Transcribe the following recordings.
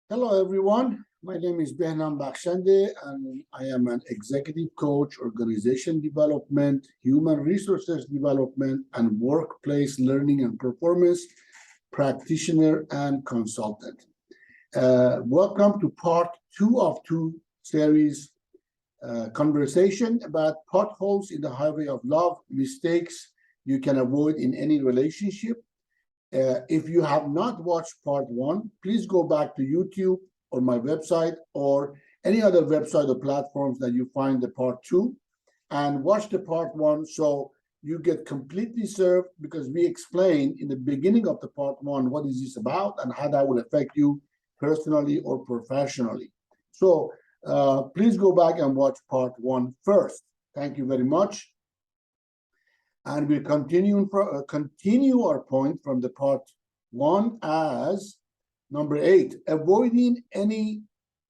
Hello, everyone. My name is Behnam Bakhshandeh, and I am an executive coach, organization development, human resources development, and workplace learning and performance practitioner and consultant. Welcome to part two of two series conversation about potholes in the highway of love, mistakes you can avoid in any relationship. If you have not watched part one, please go back to YouTube or my website or any other website or platforms that you find the part two and watch the part one so you get completely served, because we explain in the beginning of the part one what is this about and how that will affect you personally or professionally. So please go back and watch part one first. Thank you very much. And we'll continue our point from the part one as number 8, avoiding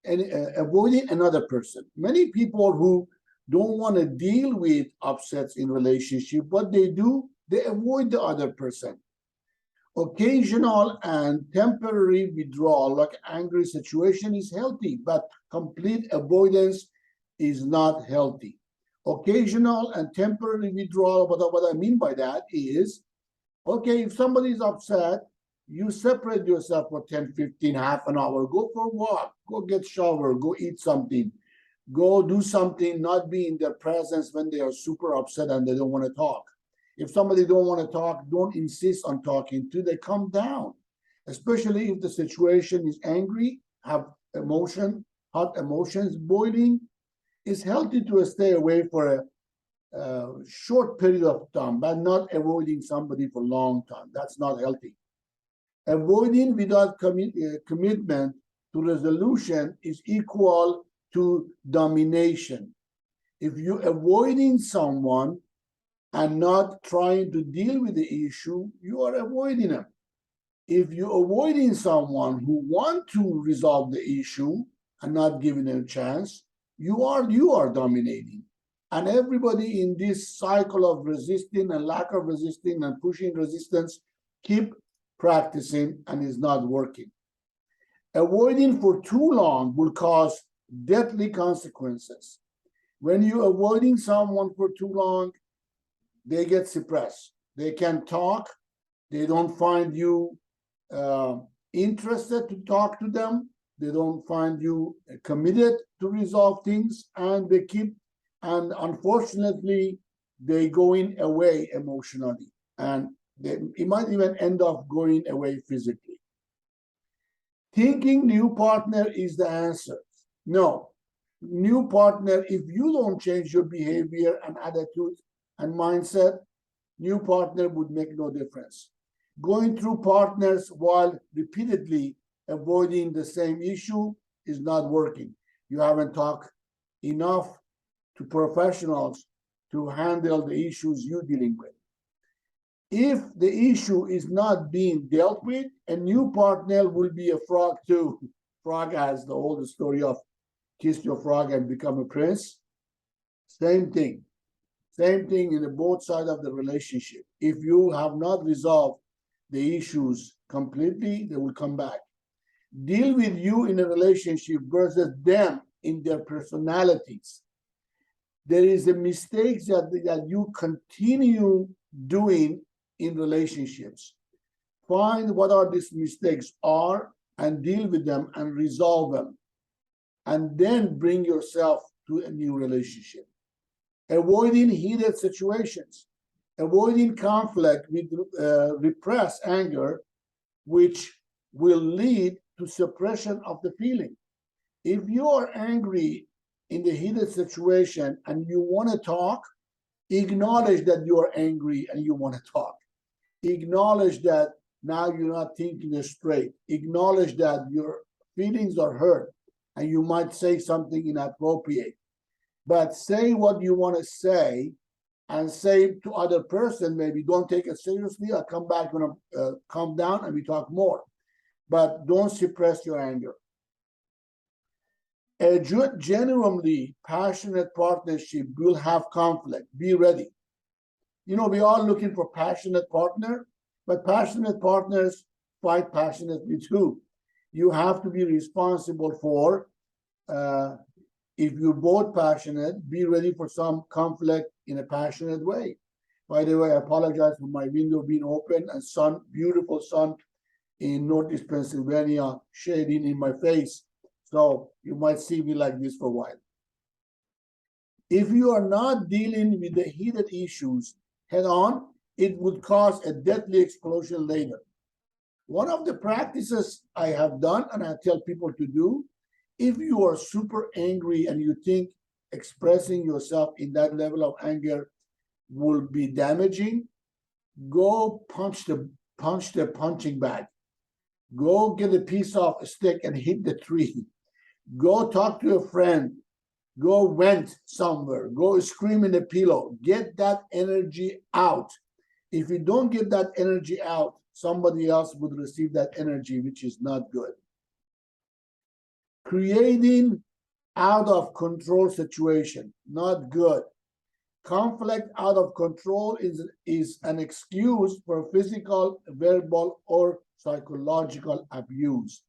another person. Many people who don't want to deal with upsets in relationship, what they do, they avoid the other person. Occasional and temporary withdrawal, like angry situation, is healthy, but complete avoidance is not healthy. Occasional and temporary withdrawal, what I mean by that is, okay, if somebody is upset, you separate yourself for 10, 15, half an hour, go for a walk, go get shower, go eat something, go do something, not be in their presence when they are super upset and they don't want to talk. If somebody don't want to talk, don't insist on talking till they calm down, especially if the situation is angry, have emotion, hot emotions boiling. It's healthy to stay away for a short period of time, but not avoiding somebody for a long time. That's not healthy. Avoiding without commitment to resolution is equal to domination. If you're avoiding someone and not trying to deal with the issue, you are avoiding them. If you're avoiding someone who wants to resolve the issue and not giving them a chance, you are dominating. And everybody in this cycle of resisting and lack of resisting and pushing resistance keep practicing, and is not working. Avoiding for too long will cause deadly consequences. When you're avoiding someone for too long, they get suppressed. They can't talk. They don't find you interested to talk to them. They don't find you committed to resolve things, and and unfortunately, they going away emotionally, and it might even end up going away physically. Thinking new partner is the answer. No. New partner, if you don't change your behavior and attitude and mindset, new partner would make no difference. Going through partners while repeatedly avoiding the same issue is not working. You haven't talked enough to professionals to handle the issues you're dealing with. If the issue is not being dealt with, a new partner will be a frog too. Frog has the old story of kiss your frog and become a prince. Same thing. Same thing in the both sides of the relationship. If you have not resolved the issues completely, they will come back. Deal with you in a relationship versus them in their personalities. There is a mistake that you continue doing in relationships. Find what are these mistakes are and deal with them and resolve them. And then bring yourself to a new relationship. Avoiding heated situations. Avoiding conflict with repressed anger, which will lead to suppression of the feeling. If you are angry in the heated situation and you want to talk, acknowledge that you are angry and you want to talk. Acknowledge that now you're not thinking straight. Acknowledge that your feelings are hurt and you might say something inappropriate. But say what you want to say and say to other person, maybe don't take it seriously. I'll come back when I calm down and we talk more. But don't suppress your anger. A genuinely passionate partnership will have conflict. Be ready. You know, we are looking for passionate partner, but passionate partners fight passionately too. You have to be responsible for, if you're both passionate, be ready for some conflict in a passionate way. By the way, I apologize for my window being open and sun, beautiful sun in Northeast Pennsylvania shading in my face. So you might see me like this for a while. If you are not dealing with the heated issues head on, it would cause a deadly explosion later. One of the practices I have done and I tell people to do, if you are super angry and you think expressing yourself in that level of anger will be damaging, go punch the punching bag. Go get a piece of a stick and hit the tree. Go talk to a friend. Go vent somewhere. Go scream in the pillow. Get that energy out. If you don't get that energy out, somebody else would receive that energy, which is not good. Creating out of control situation, not good. Conflict out of control is an excuse for physical, verbal, or psychological abuse.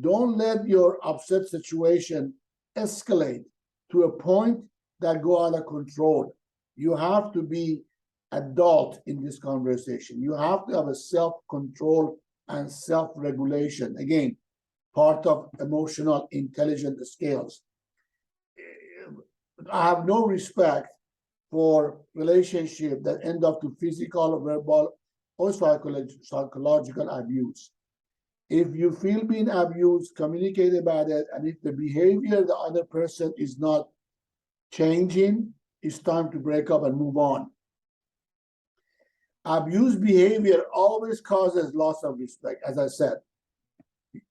Don't let your upset situation escalate to a point that go out of control. You have to be adult in this conversation. You have to have a self-control and self-regulation. Again, part of emotional intelligence scales. I have no respect for relationships that end up to physical, verbal, or psychological abuse. If you feel being abused, communicate about it. And if the behavior the other person is not changing, it's time to break up and move on. Abuse behavior always causes loss of respect, as I said.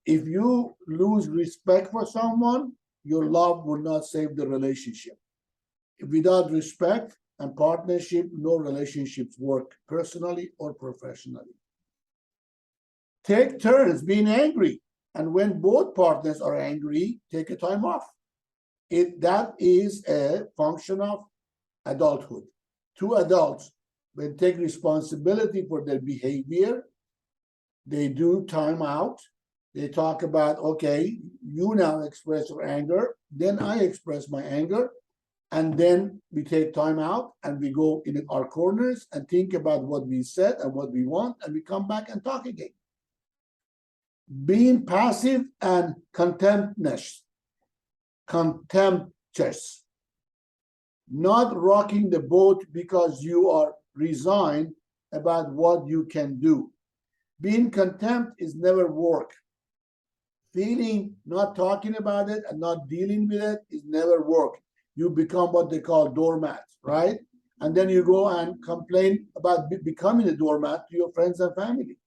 If you lose respect for someone, your love will not save the relationship. Without respect and partnership, no relationships work personally or professionally. Take turns being angry. And when both partners are angry, take a time off. That is a function of adulthood. Two adults, when take responsibility for their behavior, they do time out. They talk about, okay, you now express your anger, then I express my anger, and then we take time out and we go in our corners and think about what we said and what we want, and we come back and talk again. Being passive and contemptuous, not rocking the boat because you are resigned about what you can do. Being contempt is never work. Feeling not talking about it and not dealing with it is never work. You become what they call doormats, right? And then you go and complain about becoming a doormat to your friends and family.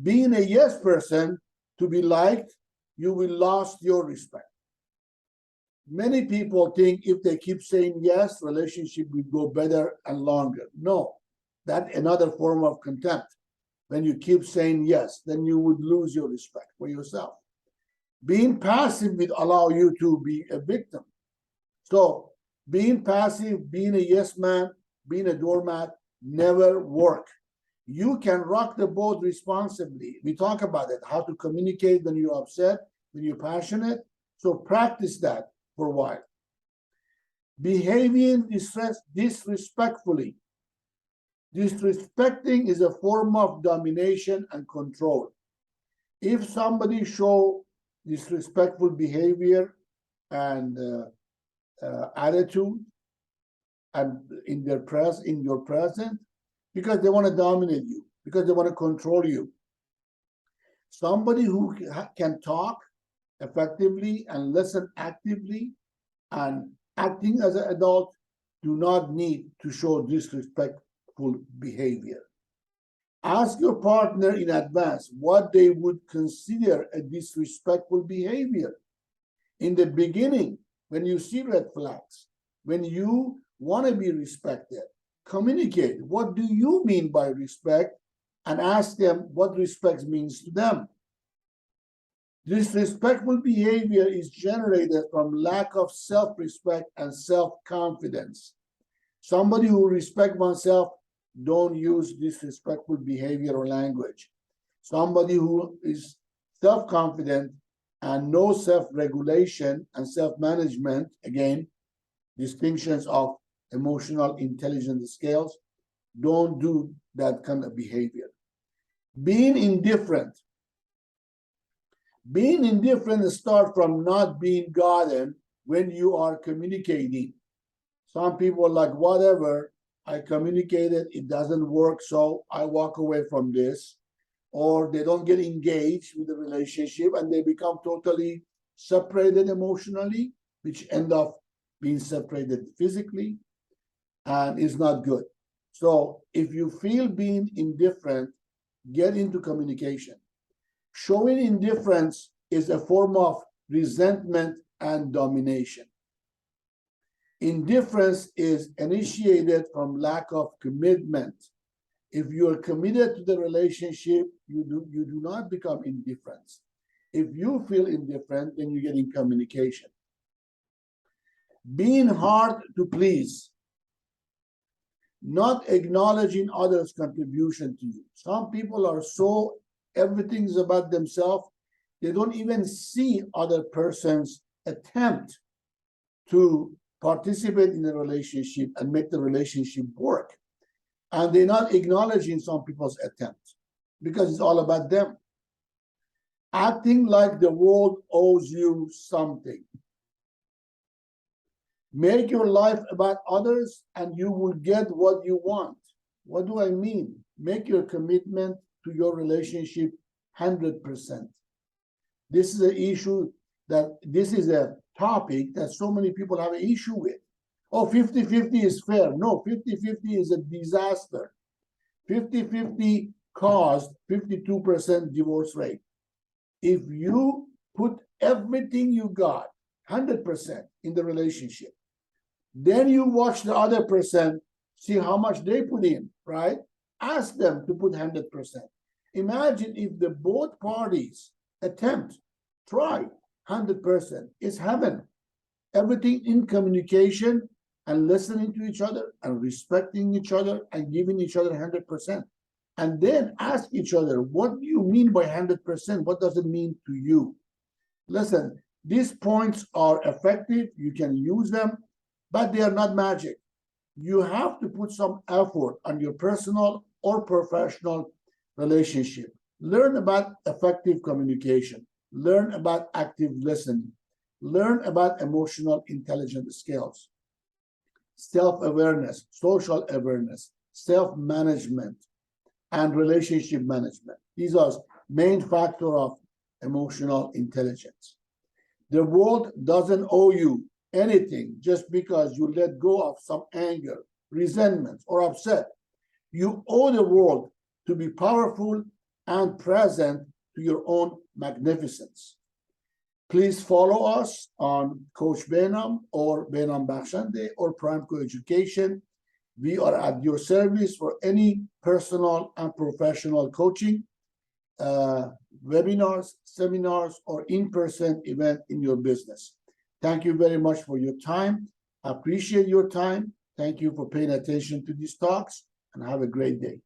Being a yes person to be liked, you will lose your respect. Many people think if they keep saying yes, relationship will go better and longer. No, that's another form of contempt. When you keep saying yes, then you would lose your respect for yourself. Being passive will allow you to be a victim. So being passive, being a yes man, being a doormat never work. You can rock the boat responsibly. We talk about it, how to communicate when you're upset, when you're passionate. So practice that for a while. Behaving disrespectfully. Disrespecting is a form of domination and control. If somebody show disrespectful behavior and attitude and in your presence, because they want to dominate you, because they want to control you. Somebody who can talk effectively and listen actively and acting as an adult do not need to show disrespectful behavior. Ask your partner in advance what they would consider a disrespectful behavior. In the beginning, when you see red flags, when you want to be respected, communicate. What do you mean by respect? And ask them what respect means to them. Disrespectful behavior is generated from lack of self-respect and self-confidence. Somebody who respects oneself don't use disrespectful behavior or language. Somebody who is self-confident, and no self-regulation and self-management, again, distinctions of emotional intelligence scales, don't do that kind of behavior. Being indifferent. Being indifferent starts from not being gotten when you are communicating. Some people are like, whatever, I communicated, it doesn't work, so I walk away from this. Or they don't get engaged with the relationship and they become totally separated emotionally, which end up being separated physically, and is not good. So if you feel being indifferent, get into communication. Showing indifference is a form of resentment and domination. Indifference is initiated from lack of commitment. If you are committed to the relationship, you do not become indifferent. If you feel indifferent, then you get in communication. Being hard to please, not acknowledging others' contribution to you. Some people are so, everything's about themselves, they don't even see other person's attempt to participate in the relationship and make the relationship work. And they're not acknowledging some people's attempts because it's all about them. Acting like the world owes you something. Make your life about others and you will get what you want. What do I mean? Make your commitment to your relationship 100%. This is an issue this is a topic that so many people have an issue with. Oh, 50-50 is fair. No, 50-50 is a disaster. 50-50 caused 52% divorce rate. If you put everything you got, 100% in the relationship, then you watch the other person, see how much they put in, right? Ask them to put 100%. Imagine if the both parties try 100%. It's heaven. Everything in communication and listening to each other and respecting each other and giving each other 100%. And then ask each other, what do you mean by 100%? What does it mean to you? Listen, these points are effective. You can use them, but they are not magic. You have to put some effort on your personal or professional relationship. Learn about effective communication. Learn about active listening. Learn about emotional intelligence skills. Self-awareness, social awareness, self-management, and relationship management. These are main factors of emotional intelligence. The world doesn't owe you anything just because you let go of some anger, resentment, or upset. You owe the world to be powerful and present to your own magnificence. Please follow us on Coach Behnam or Behnam Bakhshandeh or Prime Co-Education. We are at your service for any personal and professional coaching, webinars, seminars, or in-person event in your business. Thank you very much for your time. I appreciate your time. Thank you for paying attention to these talks, and have a great day.